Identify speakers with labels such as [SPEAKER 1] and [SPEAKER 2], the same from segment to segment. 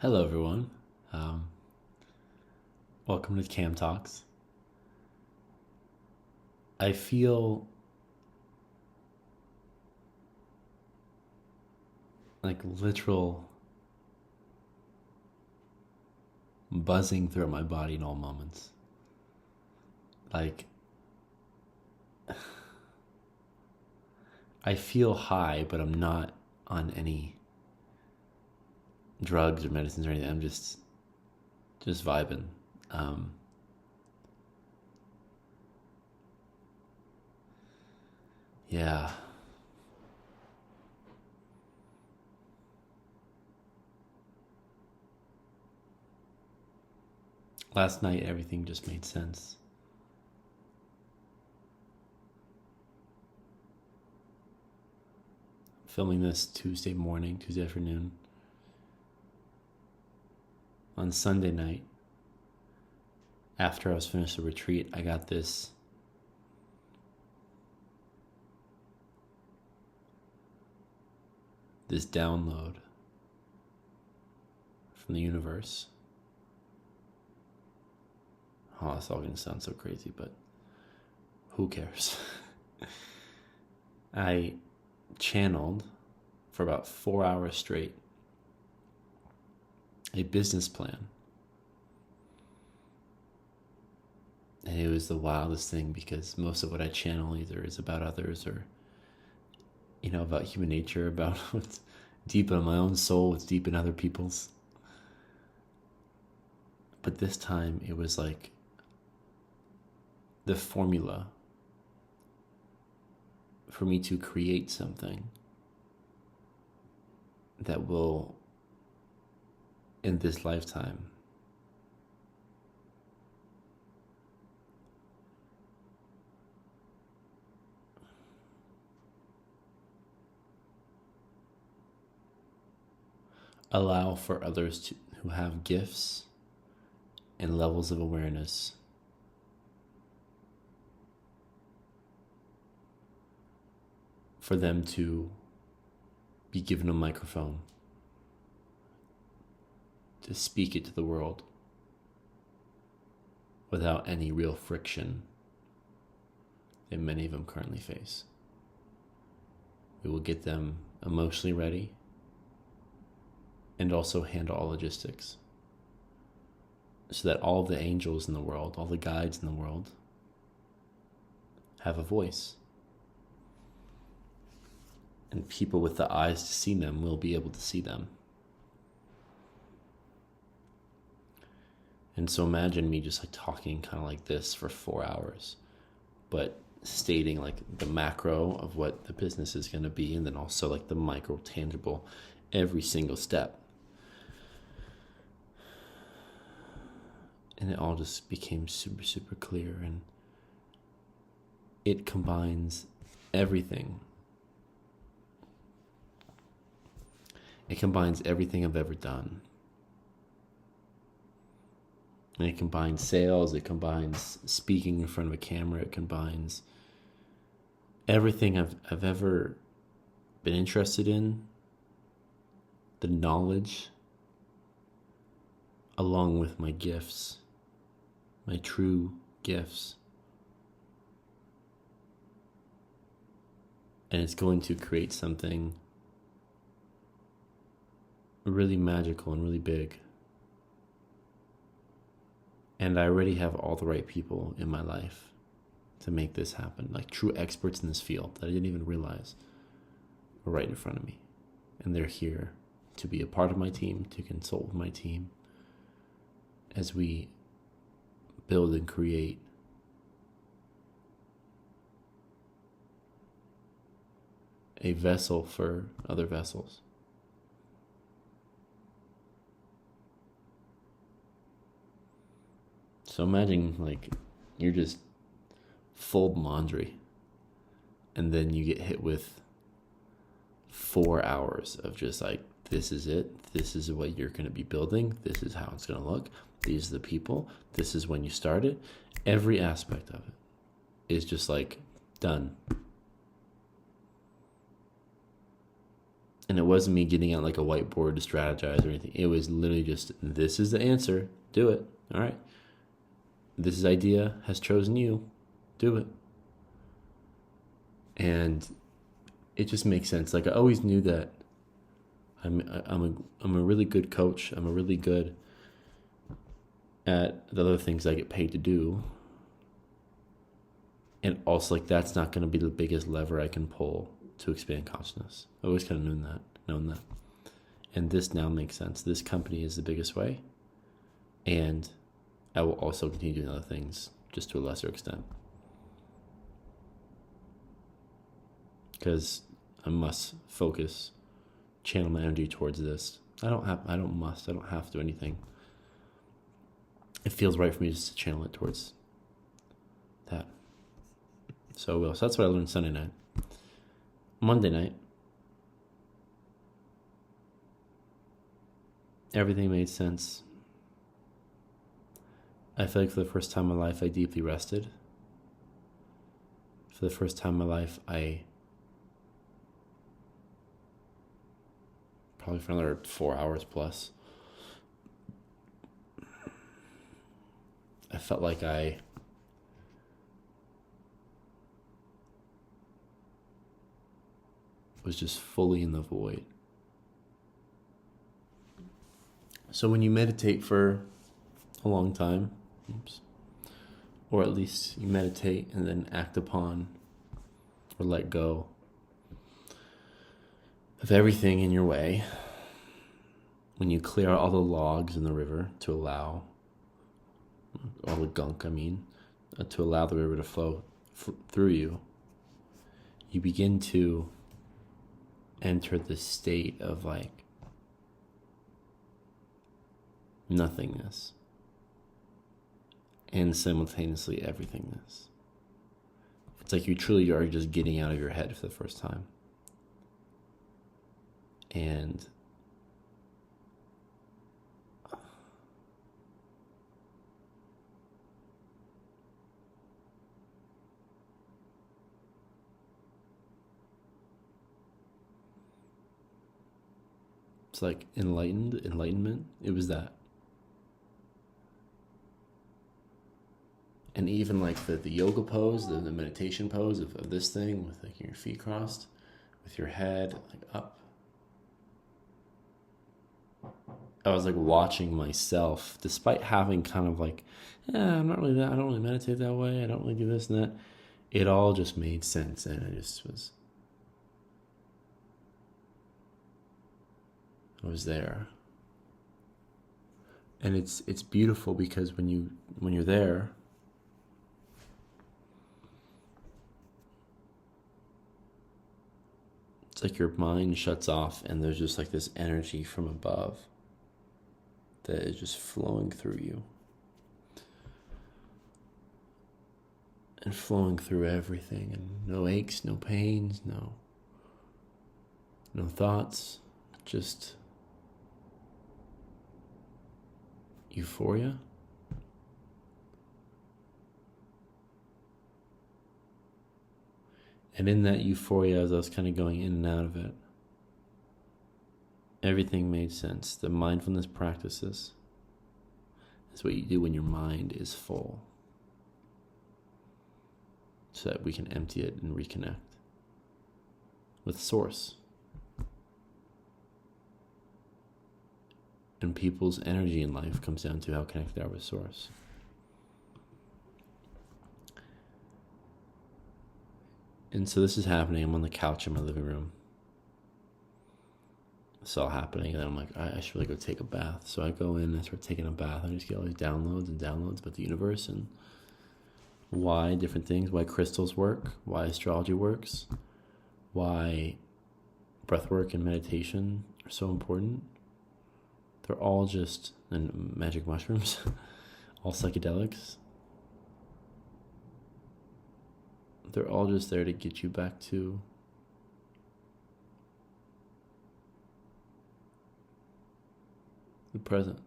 [SPEAKER 1] Hello, everyone. Um, Welcome to Cam Talks. I feel like literal buzzing through my body in all moments. Like, I feel high, but I'm not on any drugs or medicines or anything. I'm just vibing. Um, yeah. Last night, everything just made sense. Filming this Tuesday morning, Tuesday afternoon. On Sunday night, after I was finished the retreat, I got this download from the universe. Oh, it's all gonna sound so crazy, but who cares? I channeled for about 4 hours straight a business plan. And it was the wildest thing because most of what I channel either is about others or, about human nature, about what's deep in my own soul, what's deep in other people's. But this time it was like the formula for me to create something that will, in this lifetime, allow for others who have gifts and levels of awareness for them to be given a microphone to speak it to the world without any real friction that many of them currently face. We will get them emotionally ready and also handle all logistics so that all the angels in the world, all the guides in the world have a voice. And people with the eyes to see them will be able to see them. And so imagine me just like talking kind of like this for 4 hours, but stating like the macro of what the business is going to be, and then also like the micro tangible, every single step. And it all just became super, super clear, and it combines everything. It combines everything I've ever done. And it combines sales, it combines speaking in front of a camera, it combines everything I've ever been interested in, the knowledge, along with my gifts, my true gifts. And it's going to create something really magical and really big. And I already have all the right people in my life to make this happen, like true experts in this field that I didn't even realize were right in front of me. And they're here to be a part of my team, to consult with my team as we build and create a vessel for other vessels. So imagine like you're just fold laundry and then you get hit with 4 hours of just like, this is it. This is what you're going to be building. This is how it's going to look. These are the people. This is when you started. Every aspect of it is just like done. And it wasn't me getting out like a whiteboard to strategize or anything. It was literally just, this is the answer. Do it. All right. This idea has chosen you. Do it. And it just makes sense. Like I always knew that I'm a really good coach. I'm a really good at the other things I get paid to do. And also, like, that's not going to be the biggest lever I can pull to expand consciousness. I always kind of known that. And this now makes sense. This company is the biggest way. And I will also continue doing other things, just to a lesser extent. Because I must focus, channel my energy towards this. I don't have to do anything. It feels right for me just to channel it towards that. So that's what I learned Sunday night. Monday night, everything made sense. I feel like for the first time in my life, I deeply rested. For the first time in my life, probably for another 4 hours plus, I felt like I was just fully in the void. So when you meditate for a long time, or at least you meditate and then act upon or let go of everything in your way, when you clear out all the logs in the river to allow all the gunk, to allow the river to flow through you, you begin to enter the state of like nothingness and simultaneously everythingness. It's like you truly are just getting out of your head for the first time. And it's like enlightenment. It was that. And even like the yoga pose, the meditation pose of this thing with like your feet crossed, with your head like up. I was like watching myself, despite having kind of like, I don't really meditate that way. I don't really do this and that. It all just made sense, and I was there. And it's beautiful because when you're there, it's like your mind shuts off and there's just like this energy from above that is just flowing through you. And flowing through everything, and no aches, no pains, no thoughts, just euphoria. And in that euphoria, as I was kind of going in and out of it, everything made sense. The mindfulness practices is what you do when your mind is full, so that we can empty it and reconnect with Source. And people's energy in life comes down to how connected they are with Source. And so this is happening. I'm on the couch in my living room. It's all happening, and then I'm like, I should really go take a bath. So I go in and I start taking a bath. I just get all these downloads about the universe and why different things, why crystals work, why astrology works, why breathwork and meditation are so important. They're all just, and magic mushrooms, all psychedelics. They're all just there to get you back to the present,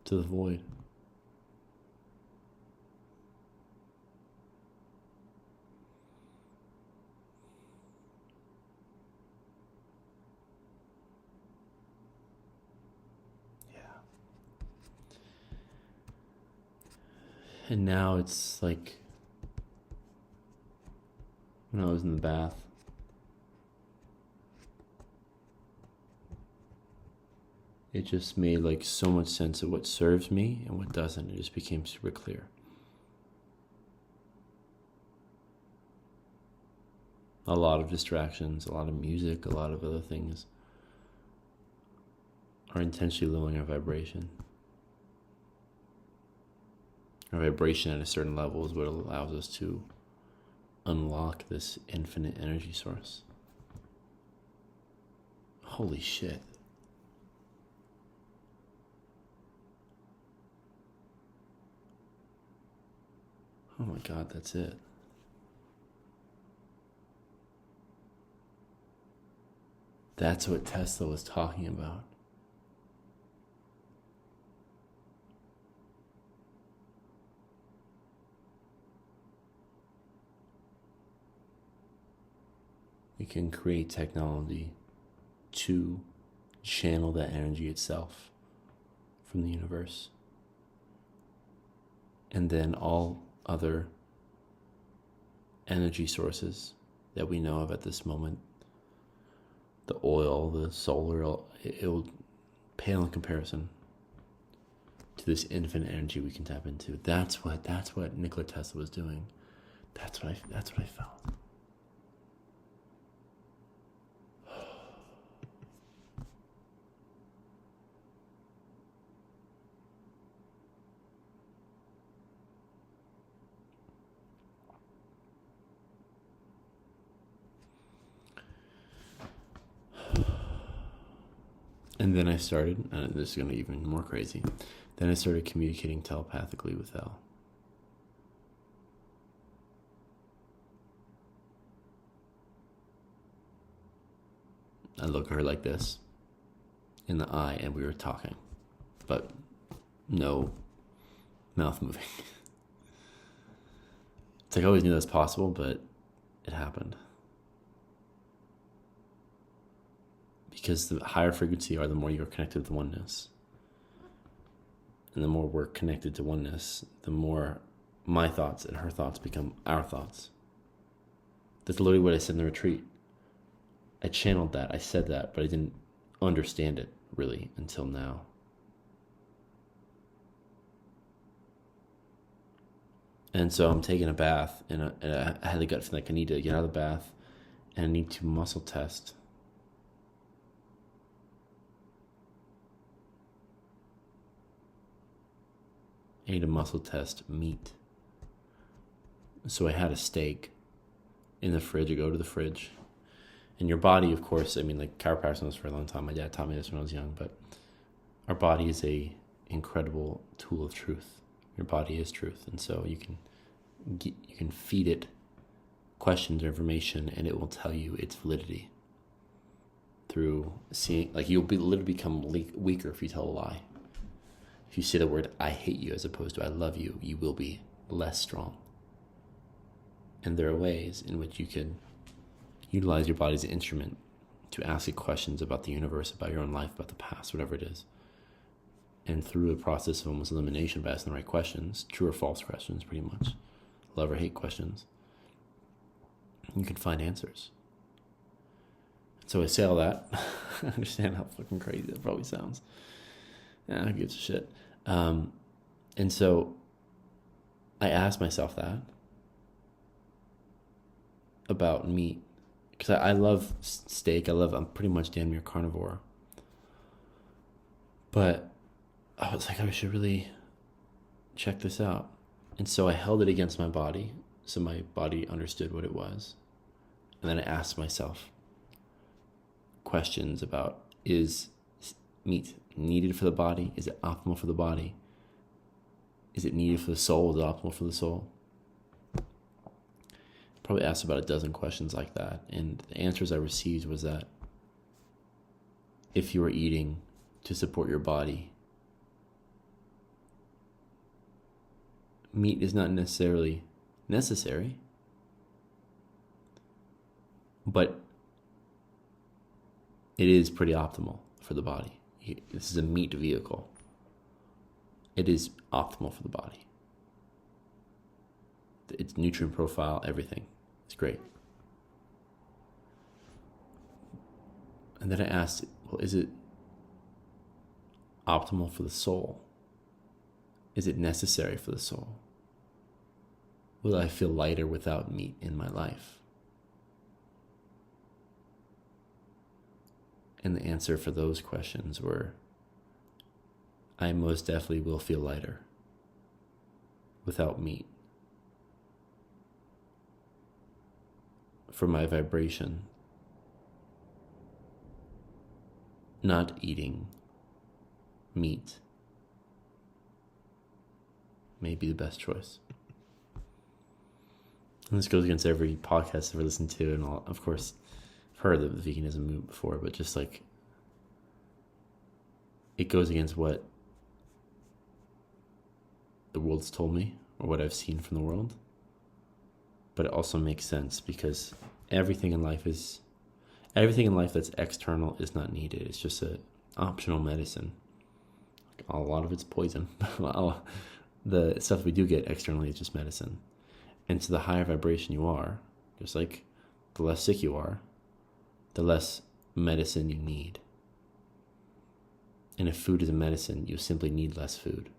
[SPEAKER 1] to the void. And now it's like when I was in the bath, it just made like so much sense of what serves me and what doesn't. It just became super clear. A lot of distractions, a lot of music, a lot of other things are intentionally lowering our vibration. Our vibration at a certain level is what allows us to unlock this infinite energy source. Holy shit. Oh my God, that's it. That's what Tesla was talking about. We can create technology to channel that energy itself from the universe. And then all other energy sources that we know of at this moment, the oil, the solar, it will pale in comparison to this infinite energy we can tap into. That's what Nikola Tesla was doing. That's what I felt. And then I started, and this is going to be even more crazy, then I started communicating telepathically with Elle. I look at her like this, in the eye, and we were talking, but no mouth moving. It's like I always knew that was possible, but it happened. Because the higher frequency are, the more you're connected to oneness. And the more we're connected to oneness, the more my thoughts and her thoughts become our thoughts. That's literally what I said in the retreat. I channeled that, I said that, but I didn't understand it really until now. And so I'm taking a bath, and I had the gut feeling like I need to get out of the bath, and I need to muscle test. I need to muscle test meat. So I had a steak in the fridge. I go to the fridge. And your body, of course, I mean, like chiropractic knows for a long time. My dad taught me this when I was young, but our body is a incredible tool of truth. Your body is truth. And so you can feed it questions or information, and it will tell you its validity through seeing, like you'll literally become weaker if you tell a lie. If you say the word, I hate you, as opposed to I love you, you will be less strong. And there are ways in which you can utilize your body as an instrument to ask it questions about the universe, about your own life, about the past, whatever it is. And through a process of almost elimination by asking the right questions, true or false questions, pretty much, love or hate questions, you can find answers. So I say all that. I understand how fucking crazy that probably sounds. Who gives a shit? And so I asked myself that about meat, because I love steak. I'm pretty much damn near carnivore. But I was like, I should really check this out. And so I held it against my body, so my body understood what it was. And then I asked myself questions about, is meat needed for the body? Is it optimal for the body? Is it needed for the soul? Is it optimal for the soul? Probably asked about a dozen questions like that. And the answers I received was that if you are eating to support your body, meat is not necessarily necessary, but it is pretty optimal for the body. This is a meat vehicle. It is optimal for the body. its nutrient profile, everything. It's great. And then I asked, well, is it optimal for the soul? Is it necessary for the soul? Will I feel lighter without meat in my life? And the answer for those questions were, I most definitely will feel lighter without meat. For my vibration, not eating meat may be the best choice. And this goes against every podcast I've ever listened to, and all, of course, I've heard the veganism movement before, but just like, it goes against what the world's told me, or what I've seen from the world. But it also makes sense, because everything in life that's external is not needed. It's just an optional medicine. A lot of it's poison. The stuff we do get externally is just medicine. And so the higher vibration you are, just like the less sick you are, the less medicine you need. And if food is a medicine, you simply need less food.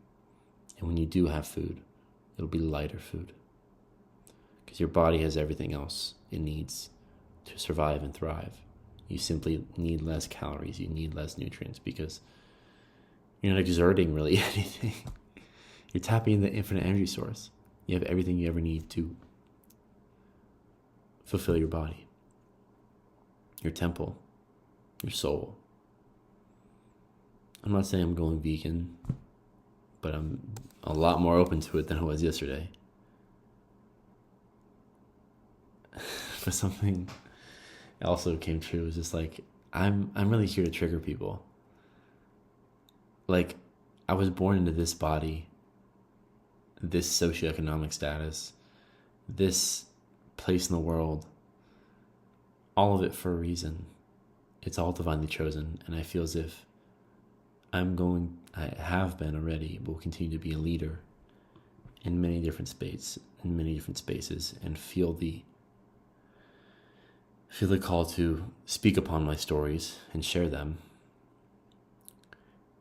[SPEAKER 1] And when you do have food, it'll be lighter food. Because your body has everything else it needs to survive and thrive. You simply need less calories, you need less nutrients, because you're not exerting really anything. You're tapping into the infinite energy source. You have everything you ever need to fulfill your body, your temple, your soul. I'm not saying I'm going vegan, but I'm a lot more open to it than I was yesterday. But something also came true. It was just like, I'm really here to trigger people. Like, I was born into this body, this socioeconomic status, this place in the world, all of it for a reason. It's all divinely chosen, and I feel as if I have been already, will continue to be a leader in many different spaces, and feel the call to speak upon my stories and share them,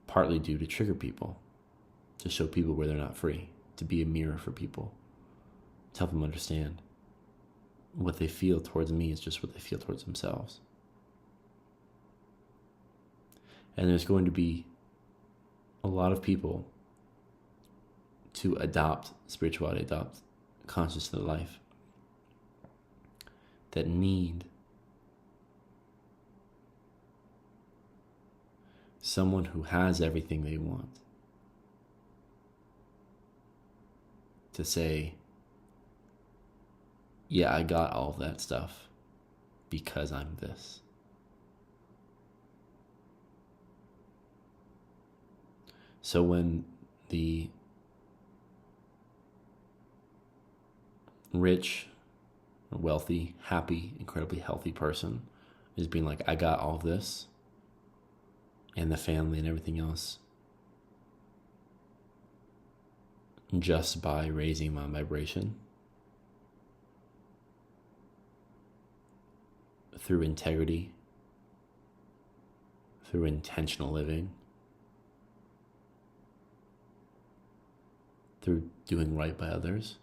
[SPEAKER 1] partly due to trigger people, to show people where they're not free, to be a mirror for people, to help them understand what they feel towards me is just what they feel towards themselves. And there's going to be a lot of people to adopt spirituality, adopt consciousness of life, that need someone who has everything they want to say, yeah, I got all of that stuff because I'm this. So when the rich, wealthy, happy, incredibly healthy person is being like, I got all of this, and the family and everything else, just by raising my vibration through integrity, through intentional living, through doing right by others,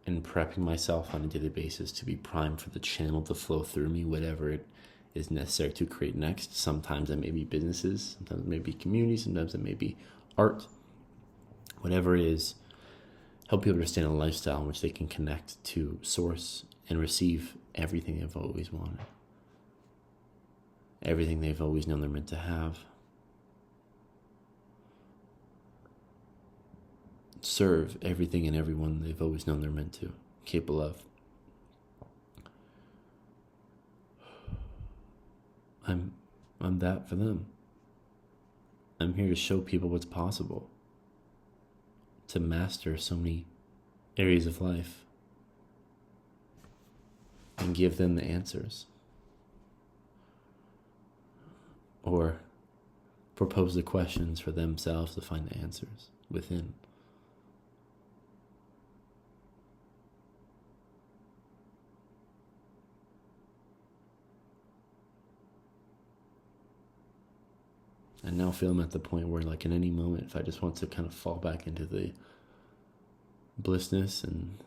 [SPEAKER 1] and prepping myself on a daily basis to be primed for the channel to flow through me, whatever it is necessary to create next. Sometimes it may be businesses, sometimes it may be community, sometimes it may be art, whatever it is. Help people understand a lifestyle in which they can connect to source and receive everything they've always wanted, everything they've always known they're meant to have. Serve everything and everyone they've always known they're meant to, capable of. I'm that for them. I'm here to show people what's possible, to master so many areas of life, and give them the answers, or propose the questions for themselves to find the answers within. I now feel I'm at the point where, like, in any moment, if I just want to kind of fall back into the blissness and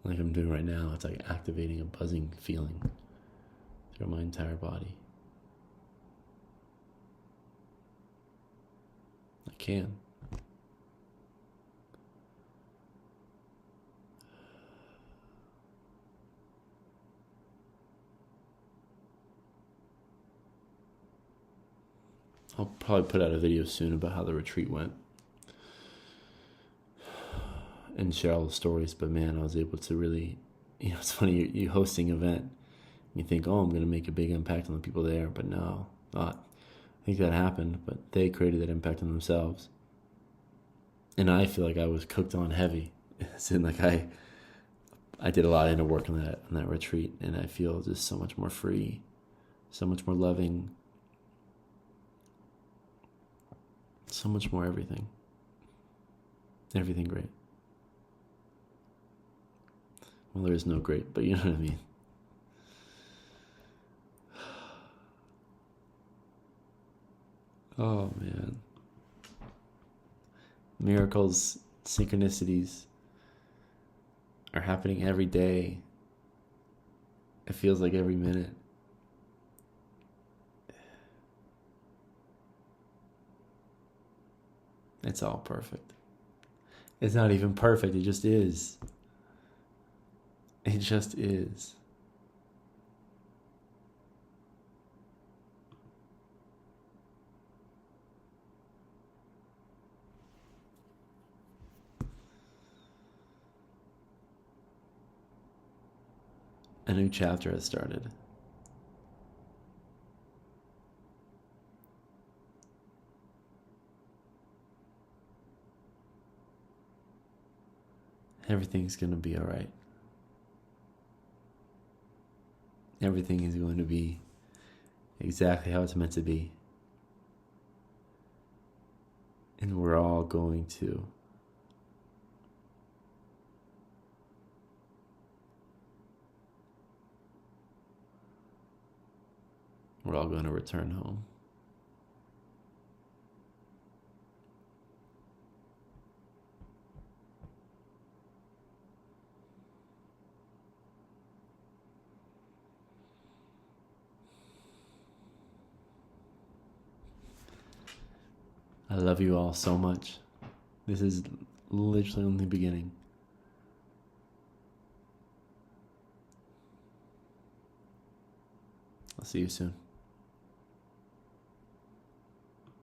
[SPEAKER 1] like I'm doing right now, it's like activating a buzzing feeling through my entire body. I can. I'll probably put out a video soon about how the retreat went and share all the stories. But man, I was able to really, it's funny, you hosting an event, you think, oh, I'm going to make a big impact on the people there. But no, I think that happened, but they created that impact on themselves. And I feel like I was cooked on heavy. It's in like I did a lot of inner work on that retreat, and I feel just so much more free, so much more loving, so much more everything. Everything great. Well, there is no great, but you know what I mean. Oh, man. Miracles, synchronicities are happening every day. It feels like every minute. It's all perfect. It's not even perfect, it just is. It just is. A new chapter has started. Everything's going to be all right. Everything is going to be exactly how it's meant to be. And we're all going to return home. I love you all so much. This is literally only the beginning. I'll see you soon.